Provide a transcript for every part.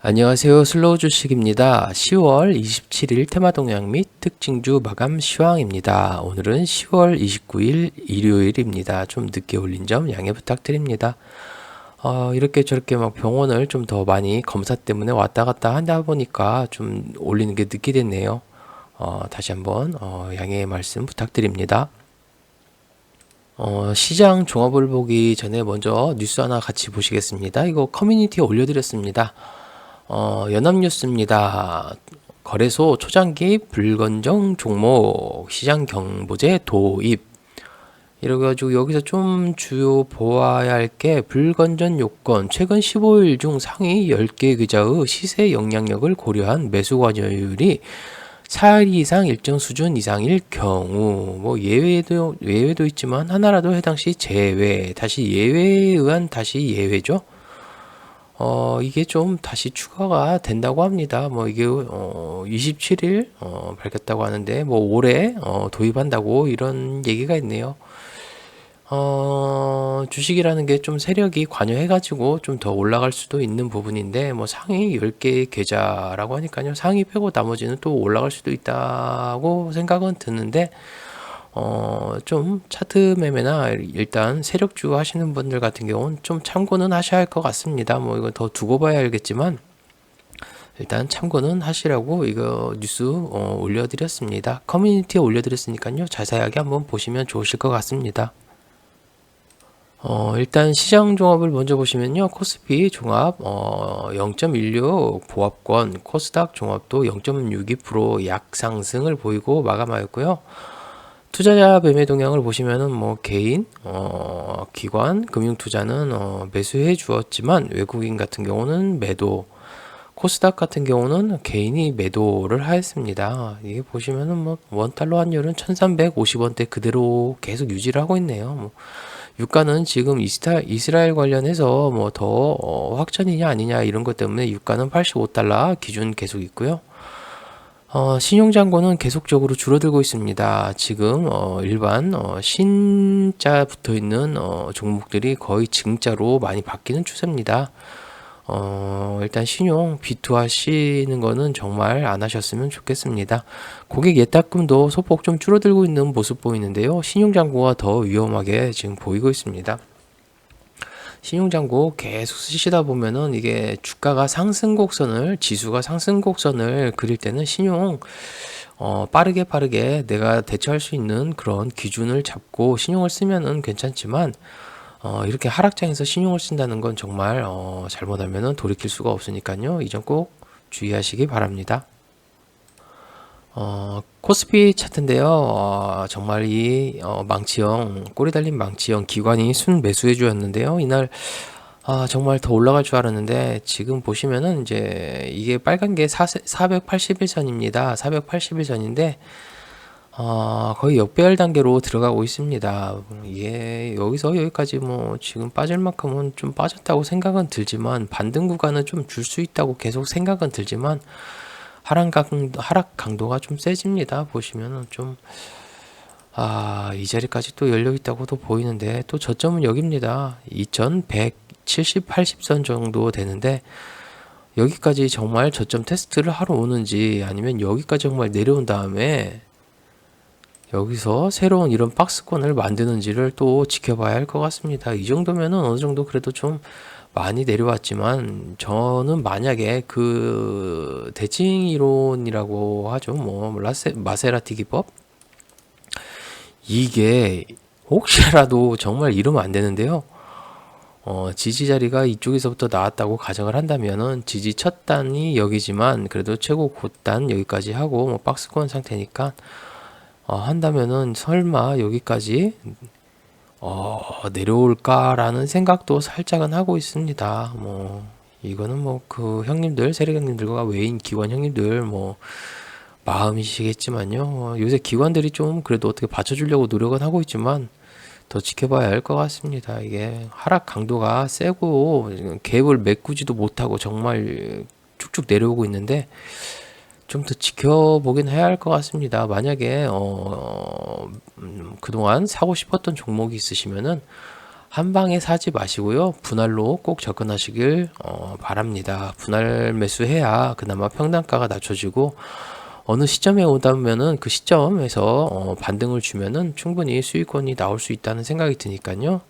안녕하세요. 슬로우 주식입니다. 10월 27일 테마동향 및 특징주 마감 시황입니다. 오늘은 10월 29일 일요일입니다. 좀 늦게 올린 점 양해 부탁드립니다. 이렇게 저렇게 막 병원을 좀 더 많이 검사 때문에 왔다 갔다 한다 보니까 좀 올리는 게 늦게 됐네요. 다시 한번 양해의 말씀 부탁드립니다. 시장 종합을 보기 전에 먼저 뉴스 하나 같이 보시겠습니다. 이거 커뮤니티에 올려드렸습니다. 연합뉴스입니다. 거래소 초장기 불건정 종목 시장 경보제 도입. 이래가지고 여기서 좀 주요 보아야 할 게 불건전 요건 최근 15일 중 상위 10개 계좌의 시세 영향력을 고려한 매수 관여율이 4일 이상 일정 수준 이상일 경우 뭐 예외도 있지만 하나라도 해당 시 제외 다시 예외에 의한 다시 예외죠. 이게 좀 다시 추가가 된다고 합니다. 뭐 이게 27일 밝혔다고 하는데 뭐 올해 도입한다고 이런 얘기가 있네요. 주식이라는 게 좀 세력이 관여해가지고 좀 더 올라갈 수도 있는 부분인데 뭐 상위 10개 계좌라고 하니까요. 상위 빼고 나머지는 또 올라갈 수도 있다고 생각은 드는데 좀 차트 매매나 일단 세력주 하시는 분들 같은 경우는 좀 참고는 하셔야 할 것 같습니다. 뭐 이거 더 두고 봐야 알겠지만 일단 참고는 하시라고 이거 뉴스 올려드렸습니다. 커뮤니티에 올려드렸으니까요. 자세하게 한번 보시면 좋으실 것 같습니다. 일단 시장 종합을 먼저 보시면요. 코스피 종합 0.16 보합권, 코스닥 종합도 0.62% 약상승을 보이고 마감하였고요. 투자자 매매 동향을 보시면은 뭐 개인, 기관, 금융투자는 매수해 주었지만 외국인 같은 경우는 매도, 코스닥 같은 경우는 개인이 매도를 하였습니다. 이게 보시면은 뭐 원달러 환율은 1350원대 그대로 계속 유지를 하고 있네요. 뭐 유가는 지금 이스라엘 관련해서 뭐 더 확전이냐 아니냐 이런 것 때문에 유가는 85달러 기준 계속 있고요. 신용잔고는 계속적으로 줄어들고 있습니다. 지금 일반 신자 붙어 있는 종목들이 거의 증자로 많이 바뀌는 추세입니다. 일단 신용 B2 하시는 거는 정말 안 하셨으면 좋겠습니다. 고객 예탁금도 소폭 좀 줄어들고 있는 모습 보이는데요. 신용잔고가 더 위험하게 지금 보이고 있습니다. 신용잔고 계속 쓰시다 보면은 이게 주가가 상승곡선을 지수가 상승곡선을 그릴 때는 신용 빠르게 내가 대처할 수 있는 그런 기준을 잡고 신용을 쓰면은 괜찮지만 이렇게 하락장에서 신용을 쓴다는 건 정말 잘못하면은 돌이킬 수가 없으니까요. 이 점 꼭 주의하시기 바랍니다. 코스피 차트인데요. 정말 이 망치형 꼬리 달린 망치형 기관이 순 매수해 주었는데요. 이날 정말 더 올라갈 줄 알았는데 지금 보시면은 이제 이게 빨간 게 481선입니다. 481선인데 거의 역배열 단계로 들어가고 있습니다. 이게 여기서 여기까지 뭐 지금 빠질 만큼은 좀 빠졌다고 생각은 들지만 반등 구간은 좀 줄 수 있다고 계속 생각은 들지만 하락 강도가 좀 세집니다. 보시면은 좀 이 자리까지 또 열려 있다고도 보이는데 또 저점은 여기입니다. 2170, 80선 정도 되는데 여기까지 정말 저점 테스트를 하러 오는지 아니면 여기까지 정말 내려온 다음에 여기서 새로운 이런 박스권을 만드는지를 또 지켜봐야 할 것 같습니다. 이 정도면은 어느 정도 그래도 좀 많이 내려왔지만 저는 만약에 그 대칭 이론이라고 하죠. 뭐 마세라티 기법 이게 혹시라도 정말 이러면 안 되는데요. 지지 자리가 이쪽에서부터 나왔다고 가정을 한다면은 지지 첫 단이 여기지만 그래도 최고 곧단 여기까지 하고 뭐 박스권 상태니까 한다면은 설마 여기까지 내려올까라는 생각도 살짝은 하고 있습니다. 뭐 이거는 뭐 그 형님들 세력 형님들과 외인 기관 형님들 뭐 마음이시겠지만요. 요새 기관들이 좀 그래도 어떻게 받쳐주려고 노력은 하고 있지만 더 지켜봐야 할 것 같습니다. 이게 하락 강도가 세고 갭을 메꾸지도 못하고 정말 쭉쭉 내려오고 있는데 좀 더 지켜보긴 해야 할 것 같습니다. 만약에 그동안 사고 싶었던 종목이 있으시면은 한 방에 사지 마시고요. 분할로 꼭 접근하시길 바랍니다. 분할 매수해야 그나마 평단가가 낮춰지고 어느 시점에 오다면은 그 시점에서 반등을 주면은 충분히 수익권이 나올 수 있다는 생각이 드니까요.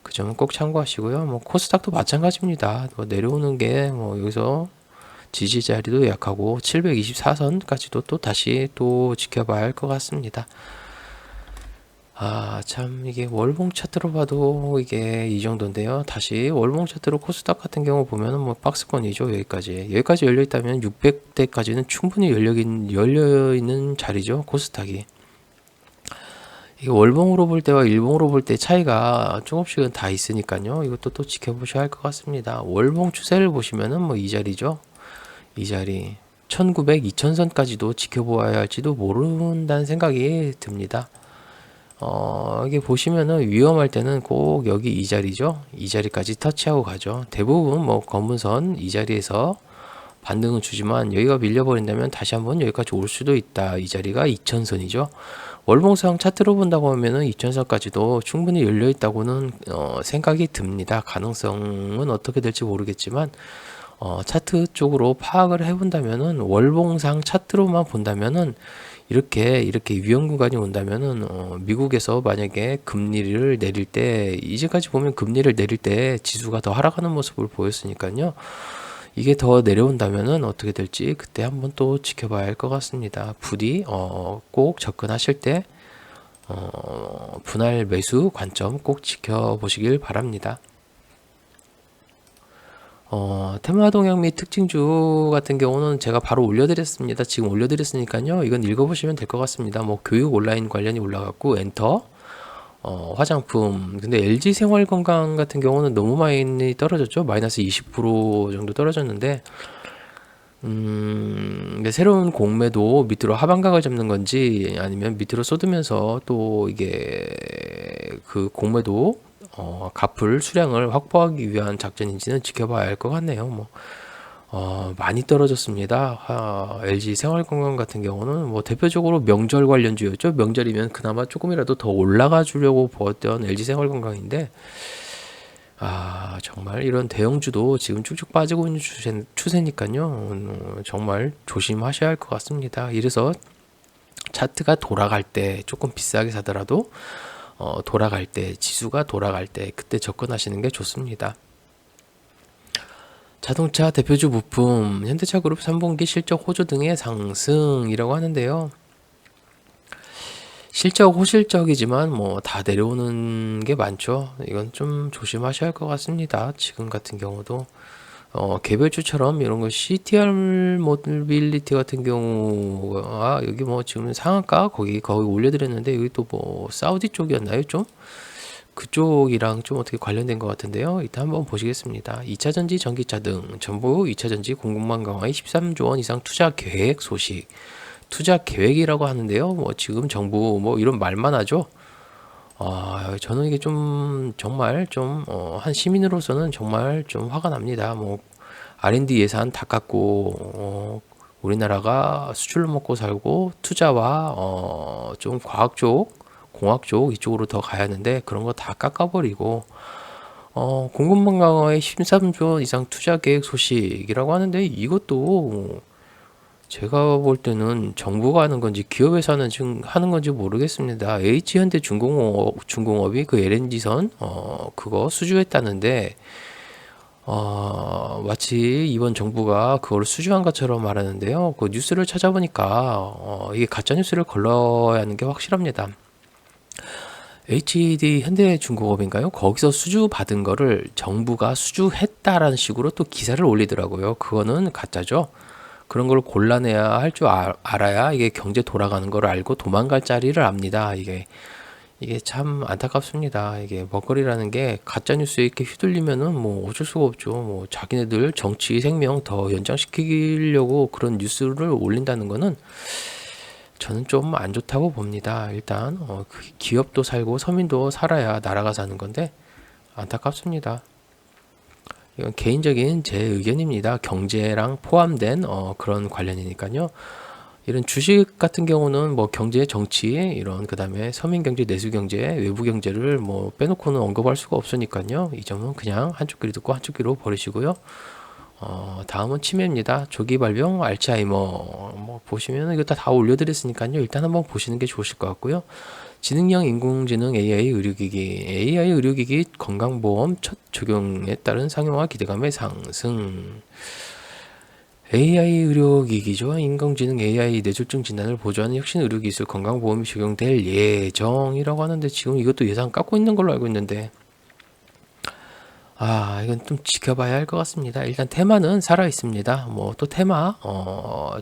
그 점은 꼭 참고하시고요. 뭐 코스닥도 마찬가지입니다. 뭐 내려오는 게 뭐 여기서 지지 자리도 약하고 724선까지도 또 다시 또 지켜봐야 할 것 같습니다. 참 이게 월봉 차트로 봐도 이게 이 정도인데요. 다시 월봉 차트로 코스닥 같은 경우 보면은 뭐 박스권이죠. 여기까지 열려 있다면 600대까지는 충분히 열려 있는 자리죠. 코스닥이. 이게 월봉으로 볼 때와 일봉으로 볼 때 차이가 조금씩은 다 있으니까요. 이것도 또 지켜보셔야 할 것 같습니다. 월봉 추세를 보시면은 뭐 이 자리죠. 이 자리 1900, 2000선까지도 지켜보아야 할지도 모른다는 생각이 듭니다. 이게 보시면은 위험할 때는 꼭 여기 이 자리죠. 이 자리까지 터치하고 가죠. 대부분 뭐 검은선 이 자리에서 반등은 주지만 여기가 밀려버린다면 다시 한번 여기까지 올 수도 있다. 이 자리가 2000선이죠. 월봉상 차트로 본다고 하면은 2000선까지도 충분히 열려 있다고는 생각이 듭니다. 가능성은 어떻게 될지 모르겠지만 차트 쪽으로 파악을 해본다면은 월봉상 차트로만 본다면은 이렇게 위험 구간이 온다면은 미국에서 만약에 금리를 내릴 때 이제까지 보면 금리를 내릴 때 지수가 더 하락하는 모습을 보였으니까요. 이게 더 내려온다면은 어떻게 될지 그때 한번 또 지켜봐야 할 것 같습니다. 부디 꼭 접근하실 때 분할 매수 관점 꼭 지켜보시길 바랍니다. 테마동향 및 특징주 같은 경우는 제가 바로 올려드렸습니다. 지금 올려드렸으니까요. 이건 읽어보시면 될 것 같습니다. 뭐 교육 온라인 관련이 올라갔고 엔터, 화장품. 근데 LG 생활건강 같은 경우는 너무 많이 떨어졌죠. 마이너스 20% 정도 떨어졌는데 근데 새로운 공매도 밑으로 하반각을 잡는 건지 아니면 밑으로 쏟으면서 또 이게 그 공매도 갚을 수량을 확보하기 위한 작전인지는 지켜봐야 할 것 같네요. 뭐 많이 떨어졌습니다. LG 생활건강 같은 경우는 뭐 대표적으로 명절 관련주였죠. 명절이면 그나마 조금이라도 더 올라가 주려고 보았던 LG 생활건강인데 정말 이런 대형주도 지금 쭉쭉 빠지고 있는 추세니까요. 정말 조심하셔야 할 것 같습니다. 이래서 차트가 돌아갈 때 조금 비싸게 사더라도 돌아갈 때 지수가 돌아갈 때 그때 접근하시는 게 좋습니다. 자동차 대표주 부품 현대차그룹 3분기 실적 호조 등의 상승이라고 하는데요. 실적 호실적이지만 뭐 다 내려오는 게 많죠. 이건 좀 조심하셔야 할 것 같습니다. 지금 같은 경우도 개별주처럼 이런 거 CTR 모빌리티 같은 경우가 여기 뭐 지금 상한가 거기 올려드렸는데 여기 또 뭐 사우디 쪽이었나요? 좀 그쪽이랑 좀 어떻게 관련된 것 같은데요. 일단 한번 보시겠습니다. 2차전지, 전기차 등 전부 2차전지 공급망 강화에 13조 원 이상 투자 계획 소식. 투자 계획이라고 하는데요. 뭐 지금 정부 뭐 이런 말만 하죠. 저는 이게 좀 정말 좀 한 시민으로서는 정말 좀 화가 납니다. 뭐 R&D 예산 다 깎고 우리나라가 수출로 먹고 살고 투자와 좀 과학 쪽, 공학 쪽 이쪽으로 더 가야 하는데 그런 거 다 깎아버리고 공급망 강화에 13조 원 이상 투자 계획 소식이라고 하는데 이것도 제가 볼 때는 정부가 하는 건지 기업에서 하는 건지 모르겠습니다. H현대중공업이 그 LNG선 그거 수주했다는데 마치 이번 정부가 그걸 수주한 것처럼 말하는데요. 그 뉴스를 찾아보니까 이게 가짜 뉴스를 걸러야 하는 게 확실합니다. HD 현대중공업인가요? 거기서 수주 받은 거를 정부가 수주했다라는 식으로 또 기사를 올리더라고요. 그거는 가짜죠. 그런 걸 골라내야 할 줄 알아야 이게 경제 돌아가는 걸 알고 도망갈 자리를 압니다. 이게 참 안타깝습니다. 이게 먹거리라는 게 가짜 뉴스에 이렇게 휘둘리면은 뭐 어쩔 수가 없죠. 뭐 자기네들 정치 생명 더 연장시키려고 그런 뉴스를 올린다는 거는 저는 좀 안 좋다고 봅니다. 일단 기업도 살고 서민도 살아야 나라가 사는 건데 안타깝습니다. 이건 개인적인 제 의견입니다. 경제랑 포함된 그런 관련이니까요. 이런 주식 같은 경우는 뭐 경제, 정치 이런 그다음에 서민 경제, 내수 경제, 외부 경제를 뭐 빼놓고는 언급할 수가 없으니까요. 이 점은 그냥 한쪽 귀로 듣고 한쪽 귀로 버리시고요. 다음은 치매입니다. 조기 발병, 알츠하이머. 뭐 보시면 이거 다 올려드렸으니까요. 일단 한번 보시는 게 좋으실 것 같고요. 지능형 인공지능 AI 의료기기, AI 의료기기 건강보험 첫 적용에 따른 상용화 기대감의 상승. AI 의료기기죠. 인공지능 AI 뇌졸중 진단을 보조하는 혁신 의료기술 건강보험이 적용될 예정이라고 하는데 지금 이것도 예상 깎고 있는 걸로 알고 있는데 이건 좀 지켜봐야 할 것 같습니다. 일단 테마는 살아 있습니다. 뭐 또 테마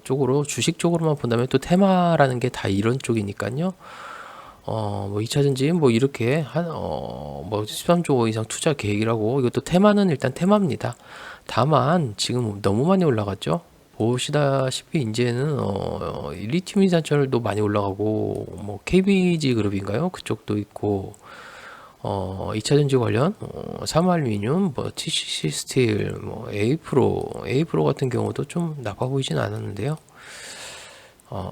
쪽으로 주식 쪽으로만 본다면 또 테마라는 게 다 이런 쪽이니까요. 뭐 2차전지 뭐 이렇게 뭐 13조 이상 투자 계획이라고 이것도 테마는 일단 테마입니다. 다만 지금 너무 많이 올라갔죠. 보시다시피 이제는 리튬 이산철도 많이 올라가고 뭐 KBG 그룹인가요? 그쪽도 있고 2차전지 관련 사마알루미늄, 뭐 TCC 스틸, 뭐 A 프로 같은 경우도 좀 나빠 보이진 않았는데요.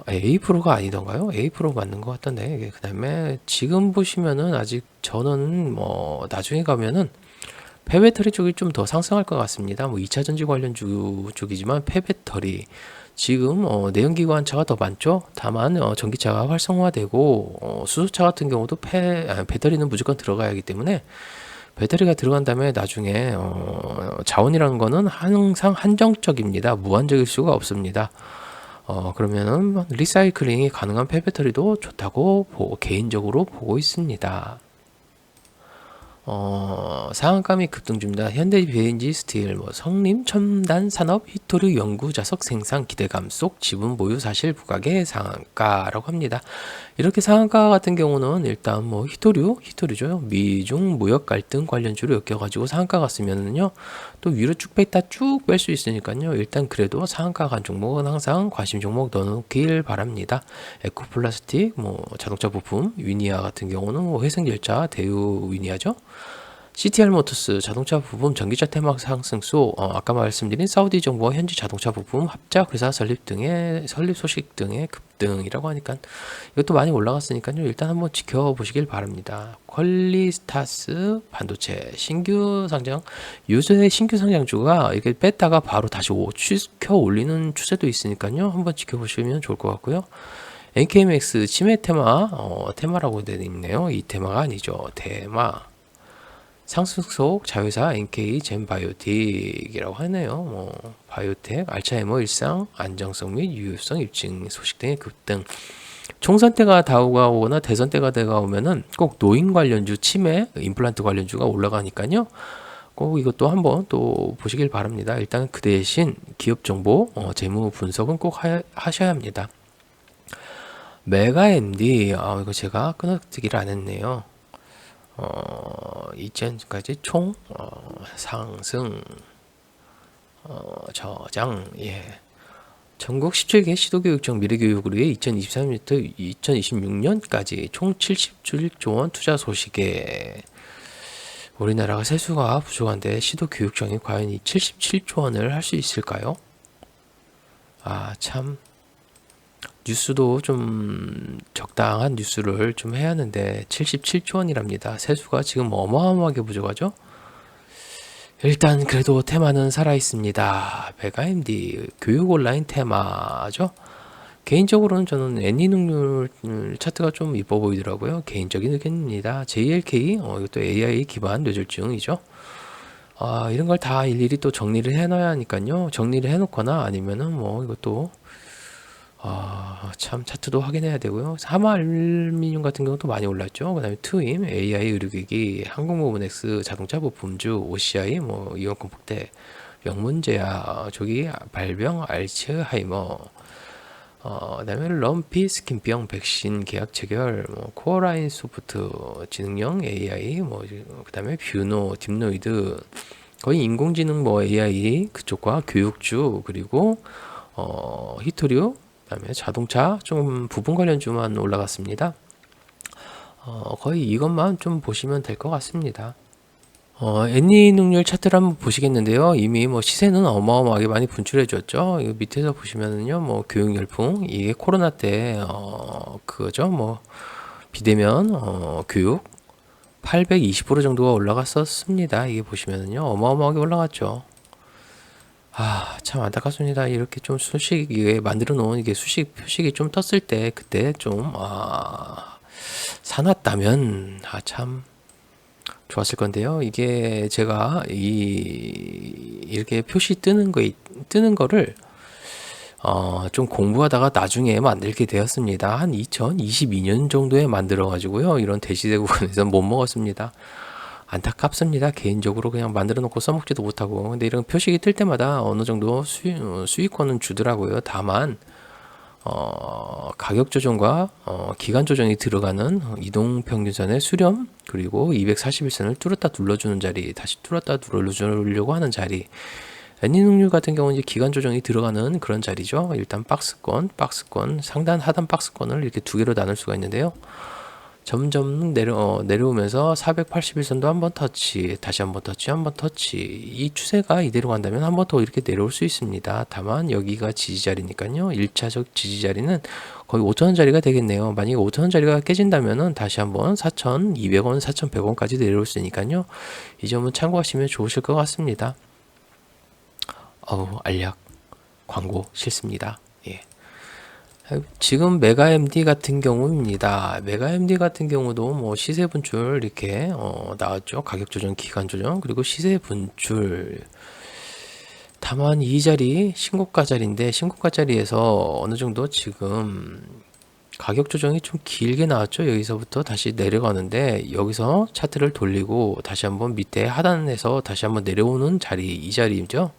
A 프로가 아니던가요? A 프로 맞는 것 같던데. 그 다음에 지금 보시면은 아직 저는 뭐 나중에 가면은 폐배터리 쪽이 좀 더 상승할 것 같습니다. 뭐 2차전지 관련 쪽이지만 폐배터리 지금 내연기관차가 더 많죠. 다만 전기차가 활성화되고 수소차 같은 경우도 배터리는 무조건 들어가야 하기 때문에 배터리가 들어간 다음에 나중에 자원이라는 거는 항상 한정적입니다. 무한적일 수가 없습니다. 그러면은 리사이클링이 가능한 폐배터리도 좋다고 개인적으로 보고 있습니다. 상한가 급등 중입니다. 현대 비엔지 스틸, 뭐 성림 첨단 산업 히토류 연구 자석 생산 기대감 속 지분 보유 사실 부각의 상한가라고 합니다. 이렇게 상한가 같은 경우는 일단 뭐 히토류죠. 미중 무역 갈등 관련주로 엮여가지고 상한가 갔으면은요 또 위로 쭉 뺐다 쭉 뺄 수 있으니까요. 일단 그래도 상한가 간 종목은 항상 관심 종목 넣어놓길 바랍니다. 에코플라스틱, 뭐 자동차 부품, 위니아 같은 경우는 뭐 회생열차 대우 위니아죠. CTR 모터스 자동차 부품 전기차 테마 상승소 아까 말씀드린 사우디 정부와 현지 자동차 부품 합작 회사 설립 소식 등의 급등이라고 하니까 이것도 많이 올라갔으니까요. 일단 한번 지켜보시길 바랍니다. 퀄리스타스 반도체 신규 상장 요새 신규 상장주가 이렇게 뺐다가 바로 다시 추켜 올리는 추세도 있으니까요. 한번 지켜보시면 좋을 것 같고요. NKMX 치매 테마라고 되어 있네요. 이 테마가 아니죠. 테마. 상승속 자회사 NK 젠바이오틱이라고 하네요. 뭐 바이오텍, 알츠하이머 일상, 안정성 및 유효성 입증 소식 등의 급등. 총선 때가 다가오거나 대선 때가 다가오면은 꼭 노인 관련주, 치매, 임플란트 관련주가 올라가니까요. 꼭 이것도 한번 또 보시길 바랍니다. 일단 그 대신 기업 정보, 재무 분석은 꼭 하셔야 합니다. 메가MD, 이거 제가 끊어뜨기를 안 했네요. 이전까지 총 상승 저장 전국 17개 시도교육청 미래교육을 위해 2023년부터 2026년까지 총 77조 원 투자 소식에 우리나라가 세수가 부족한데 시도교육청이 과연 이 77조 원을 할 수 있을까요? 참 뉴스도 좀 적당한 뉴스를 좀 해야 하는데 77조 원이랍니다. 세수가 지금 어마어마하게 부족하죠? 일단 그래도 테마는 살아있습니다. 메가MD 교육 온라인 테마죠. 개인적으로는 저는 애니능률 차트가 좀 이뻐 보이더라고요. 개인적인 의견입니다. JLK 이것도 AI 기반 뇌졸중이죠. 이런 걸 다 일일이 또 정리를 해놔야 하니까요. 정리를 해놓거나 아니면은 뭐 이것도 참 차트도 확인해야 되고요. 사마알루미늄 같은 경우도 많이 올랐죠. 그 다음에 트윈, AI 의료기기, 항공모브넥스, 자동차 부품주, OCI, 뭐 이원권 폭대, 명문제야, 조기 발병, 알츠하이머, 그 다음에 럼피 스킨병 백신 계약 체결, 뭐 코어라인 소프트, 지능형 AI, 뭐 그 다음에 뷰노, 딥노이드, 거의 인공지능 뭐 AI 그쪽과 교육주 그리고 히토류 그다음에 자동차 좀 부분 관련주만 올라갔습니다. 거의 이것만 좀 보시면 될 것 같습니다. 애니 능률 차트를 한번 보시겠는데요. 이미 뭐 시세는 어마어마하게 많이 분출해 줬죠. 이거 밑에서 보시면은요, 뭐 교육 열풍, 이게 코로나 때, 그거죠. 뭐 비대면, 교육 820% 정도가 올라갔었습니다. 이게 보시면은요, 어마어마하게 올라갔죠. 참 안타깝습니다. 이렇게 좀 수식이 만들어 놓은 이게 수식 표식이 좀 떴을 때, 그때 좀, 사놨다면, 참, 좋았을 건데요. 이게 제가 이렇게 표시 뜨는 거를 좀 공부하다가 나중에 만들게 되었습니다. 한 2022년 정도에 만들어 가지고요. 이런 대시대구간에서 못 먹었습니다. 안타깝습니다. 개인적으로 그냥 만들어 놓고 써먹지도 못하고. 근데 이런 표식이 뜰 때마다 어느 정도 수익권은 주더라고요. 다만 가격 조정과 기간 조정이 들어가는 이동 평균선의 수렴, 그리고 241선을 뚫었다 눌러주는 자리, 다시 뚫었다 눌러주려고 하는 자리. 애니능률 같은 경우는 이제 기간 조정이 들어가는 그런 자리죠. 일단 박스권, 상단, 하단 박스권을 이렇게 두 개로 나눌 수가 있는데요. 점점 내려오면서 481선도 한번 터치, 다시 한번 터치, 한번 터치. 이 추세가 이대로 간다면 한 번 더 이렇게 내려올 수 있습니다. 다만 여기가 지지 자리니까요. 1차적 지지 자리는 거의 5,000원 자리가 되겠네요. 만약에 5,000원 자리가 깨진다면은 다시 한번 4,200원, 4,100원까지 내려올 수 있으니까요. 이 점은 참고하시면 좋으실 것 같습니다. 알약 광고 싫습니다. 예. 지금 메가MD 같은 경우입니다. 메가MD 같은 경우도 뭐 시세 분출 이렇게 나왔죠. 가격 조정, 기간 조정, 그리고 시세 분출. 다만 이 자리 신고가 자리인데, 신고가 자리에서 어느 정도 지금 가격 조정이 좀 길게 나왔죠. 여기서부터 다시 내려가는데, 여기서 차트를 돌리고 다시 한번 밑에 하단에서 다시 한번 내려오는 자리, 이 자리죠.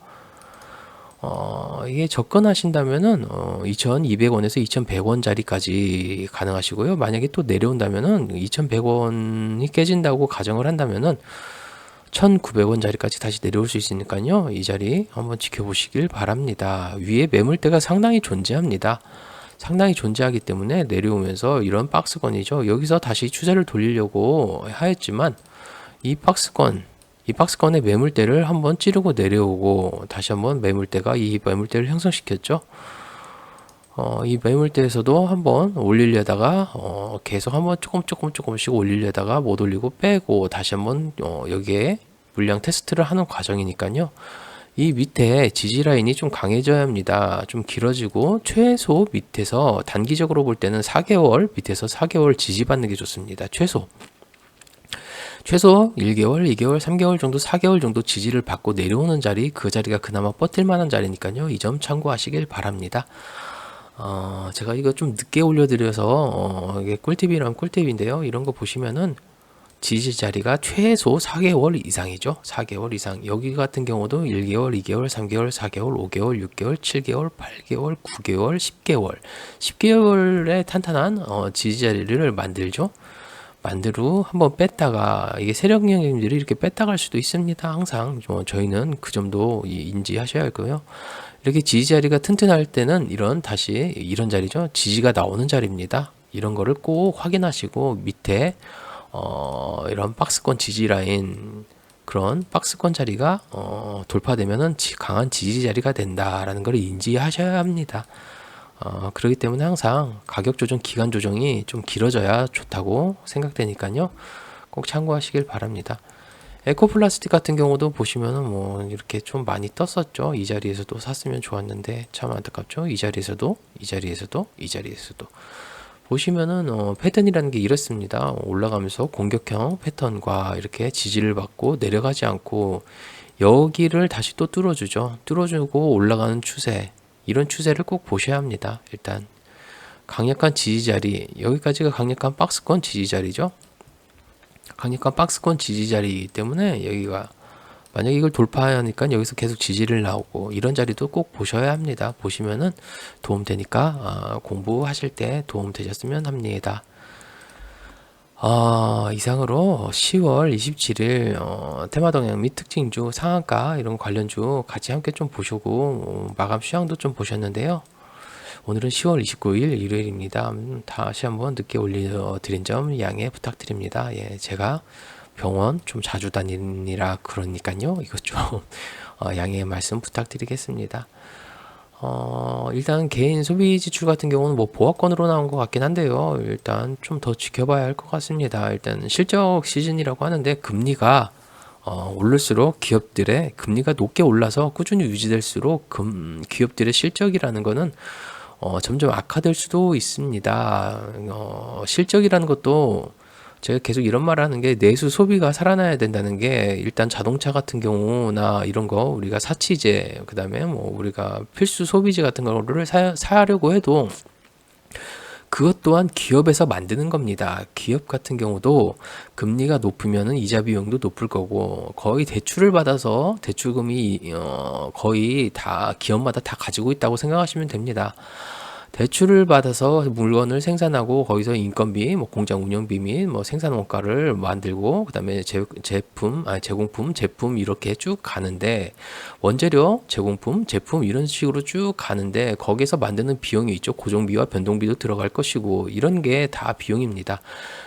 이게 접근하신다면은 2,200원에서 2,100원 자리까지 가능하시고요. 만약에 또 내려온다면은 2,100원이 깨진다고 가정을 한다면은 1,900원 자리까지 다시 내려올 수 있으니까요. 이 자리 한번 지켜보시길 바랍니다. 위에 매물대가 상당히 존재합니다. 상당히 존재하기 때문에 내려오면서 이런 박스권이죠. 여기서 다시 추세를 돌리려고 하였지만 이 박스권의 매물대를 한번 찌르고 내려오고 다시 한번 매물대가 이 매물대를 형성시켰죠. 이 매물대에서도 한번 올리려다가 계속 한번 조금씩 올리려다가 못 올리고 빼고 다시 한번 여기에 물량 테스트를 하는 과정이니까요. 이 밑에 지지 라인이 좀 강해져야 합니다. 좀 길어지고 최소 밑에서 단기적으로 볼 때는 4개월 밑에서 4개월 지지받는 게 좋습니다. 최소 1개월, 2개월, 3개월 정도, 4개월 정도 지지를 받고 내려오는 자리, 그 자리가 그나마 버틸 만한 자리니까요. 이 점 참고하시길 바랍니다. 제가 이거 좀 늦게 올려드려서 이게 꿀팁이란 꿀팁인데요. 이런 거 보시면은 지지 자리가 최소 4개월 이상이죠. 4개월 이상. 여기 같은 경우도 1개월, 2개월, 3개월, 4개월, 5개월, 6개월, 7개월, 8개월, 9개월, 10개월. 10개월의 탄탄한 지지 자리를 만들죠. 만들고 한번 뺐다가 이게 세력 형님들이 이렇게 뺐다 갈 수도 있습니다. 항상 저희는 그 점도 인지하셔야 할 거예요. 이렇게 지지 자리가 튼튼할 때는 다시 이런 자리죠. 지지가 나오는 자리입니다. 이런 거를 꼭 확인하시고 밑에 이런 박스권 지지 라인, 그런 박스권 자리가 돌파되면은 강한 지지 자리가 된다라는 걸 인지하셔야 합니다. 그렇기 때문에 항상 가격 조정, 기간 조정이 좀 길어져야 좋다고 생각되니까요. 꼭 참고하시길 바랍니다. 에코플라스틱 같은 경우도 보시면은 뭐 이렇게 좀 많이 떴었죠. 이 자리에서도 샀으면 좋았는데 참 안타깝죠. 이 자리에서도 보시면은 패턴이라는 게 이렇습니다. 올라가면서 공격형 패턴과 이렇게 지지를 받고 내려가지 않고 여기를 다시 또 뚫어주죠. 뚫어주고 올라가는 추세, 이런 추세를 꼭 보셔야 합니다. 일단 강력한 지지 자리, 여기까지가 강력한 박스권 지지 자리죠. 강력한 박스권 지지 자리이기 때문에 여기가 만약 이걸 돌파하니까 여기서 계속 지지를 나오고 이런 자리도 꼭 보셔야 합니다. 보시면은 도움 되니까 공부하실 때 도움 되셨으면 합니다. 이상으로 10월 27일 테마동향 및 특징주, 상한가 이런 관련주 같이 함께 좀 보시고 마감 시황도 좀 보셨는데요. 오늘은 10월 29일 일요일입니다. 다시 한번 늦게 올려드린 점 양해 부탁드립니다. 예, 제가 병원 좀 자주 다니라 그러니까요. 이것 좀 양해의 말씀 부탁드리겠습니다. 일단 개인 소비 지출 같은 경우는 뭐 보합권으로 나온 것 같긴 한데요. 일단 좀 더 지켜봐야 할 것 같습니다. 일단 실적 시즌이라고 하는데 금리가 오를수록 기업들의 금리가 높게 올라서 꾸준히 유지될수록 기업들의 실적이라는 거는 점점 악화될 수도 있습니다. 실적이라는 것도 제가 계속 이런 말 하는 게 내수 소비가 살아나야 된다는 게 일단 자동차 같은 경우나 이런 거 우리가 사치제 그다음에 뭐 우리가 필수 소비재 같은 거를 사려고 해도 그것 또한 기업에서 만드는 겁니다. 기업 같은 경우도 금리가 높으면은 이자 비용도 높을 거고 거의 대출을 받아서 대출금이 거의 다 기업마다 다 가지고 있다고 생각하시면 됩니다. 대출을 받아서 물건을 생산하고 거기서 인건비, 뭐 공장 운영비 및 뭐 생산 원가를 만들고 그다음에 제공품 이렇게 쭉 가는데 원재료, 제공품, 제품 이런 식으로 쭉 가는데 거기서 만드는 비용이 있죠. 고정비와 변동비도 들어갈 것이고 이런 게 다 비용입니다.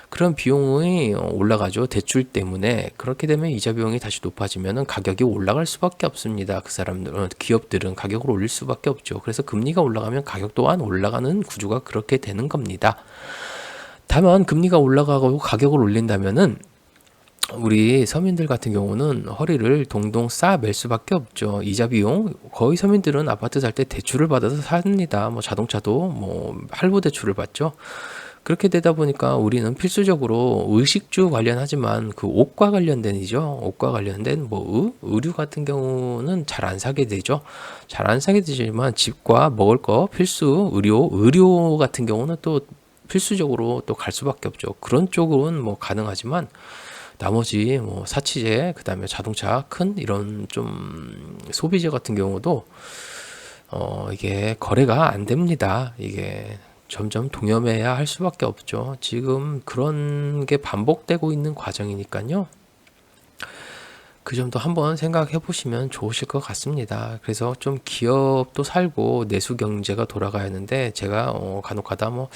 그런 비용이 올라가죠. 대출 때문에. 그렇게 되면 이자 비용이 다시 높아지면 가격이 올라갈 수밖에 없습니다. 그 사람들은, 기업들은 가격을 올릴 수밖에 없죠. 그래서 금리가 올라가면 가격 또한 올라가는 구조가 그렇게 되는 겁니다. 다만 금리가 올라가고 가격을 올린다면은 우리 서민들 같은 경우는 허리를 동동 싸맬 수밖에 없죠. 이자 비용 거의 서민들은 아파트 살 때 대출을 받아서 삽니다. 뭐 자동차도 뭐 할부 대출을 받죠. 그렇게 되다 보니까 우리는 필수적으로 의식주 관련하지만 그 옷과 관련된이죠. 옷과 관련된 뭐 의류 같은 경우는 잘 안 사게 되죠. 잘 안 사게 되지만 집과 먹을 거 필수 의료 같은 경우는 또 필수적으로 또 갈 수밖에 없죠. 그런 쪽은 뭐 가능하지만 나머지 뭐 사치제 그다음에 자동차 큰 이런 좀 소비재 같은 경우도 이게 거래가 안 됩니다. 이게 점점 동염해야 할 수밖에 없죠. 지금 그런 게 반복되고 있는 과정이니까요. 그 점도 한번 생각해 보시면 좋으실 것 같습니다. 그래서 좀 기업도 살고 내수 경제가 돌아가야 하는데 제가 간혹가다 뭐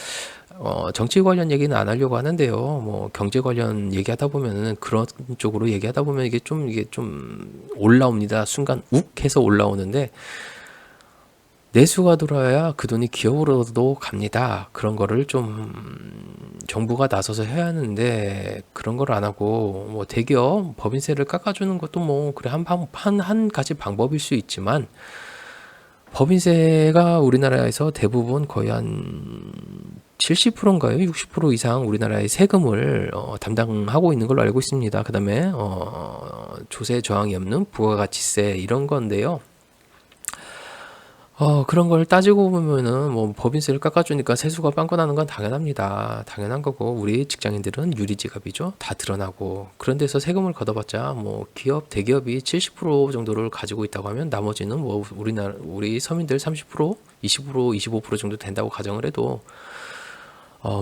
정치 관련 얘기는 안 하려고 하는데요. 뭐 경제 관련 얘기하다 보면은 그런 쪽으로 얘기하다 보면 이게 좀 올라옵니다. 순간 욱 해서 올라오는데 내수가 돌아야 그 돈이 기업으로도 갑니다. 그런 거를 좀 정부가 나서서 해야 하는데 그런 걸 안 하고 뭐 대기업 법인세를 깎아주는 것도 뭐 그래 한 가지 방법일 수 있지만 법인세가 우리나라에서 대부분 거의 한 70%인가요? 60% 이상 우리나라의 세금을 담당하고 있는 걸로 알고 있습니다. 그 다음에 조세 저항이 없는 부가가치세 이런 건데요. 그런 걸 따지고 보면은 뭐 법인세를 깎아주니까 세수가 빵꾸 나는 건 당연합니다. 당연한 거고 우리 직장인들은 유리지갑이죠. 다 드러나고 그런 데서 세금을 걷어봤자 뭐 대기업이 70% 정도를 가지고 있다고 하면 나머지는 뭐 우리 서민들 30%, 20%, 25% 정도 된다고 가정을 해도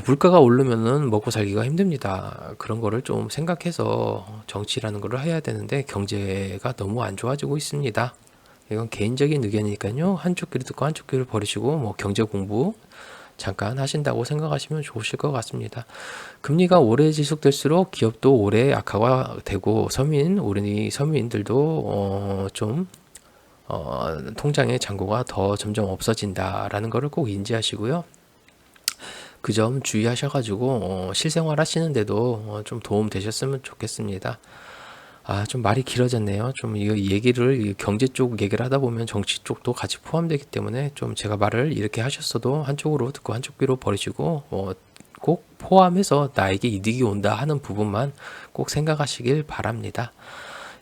물가가 오르면은 먹고 살기가 힘듭니다. 그런 거를 좀 생각해서 정치라는 거를 해야 되는데 경제가 너무 안 좋아지고 있습니다. 이건 개인적인 의견이니까요. 한쪽 귀를 듣고 한쪽 귀를 버리시고 뭐 경제 공부 잠깐 하신다고 생각하시면 좋으실 것 같습니다. 금리가 오래 지속될수록 기업도 오래 악화가 되고 우리 서민들도 통장의 잔고가 더 점점 없어진다라는 것을 꼭 인지하시고요. 그 점 주의하셔가지고 실생활 하시는데도 좀 도움 되셨으면 좋겠습니다. 좀 말이 길어졌네요. 좀 이거 경제 쪽 얘기를 하다 보면 정치 쪽도 같이 포함되기 때문에 좀 제가 말을 이렇게 하셨어도 한쪽으로 듣고 한쪽 귀로 버리시고 꼭 포함해서 나에게 이득이 온다 하는 부분만 꼭 생각하시길 바랍니다.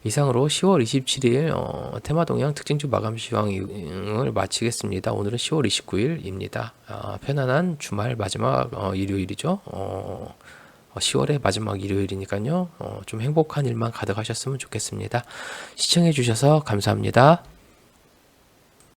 이상으로 10월 27일 테마동향 특징주 마감 시황을 마치겠습니다. 오늘은 10월 29일입니다. 편안한 주말 마지막 일요일이죠. 10월의 마지막 일요일이니까요. 좀 행복한 일만 가득하셨으면 좋겠습니다. 시청해 주셔서 감사합니다.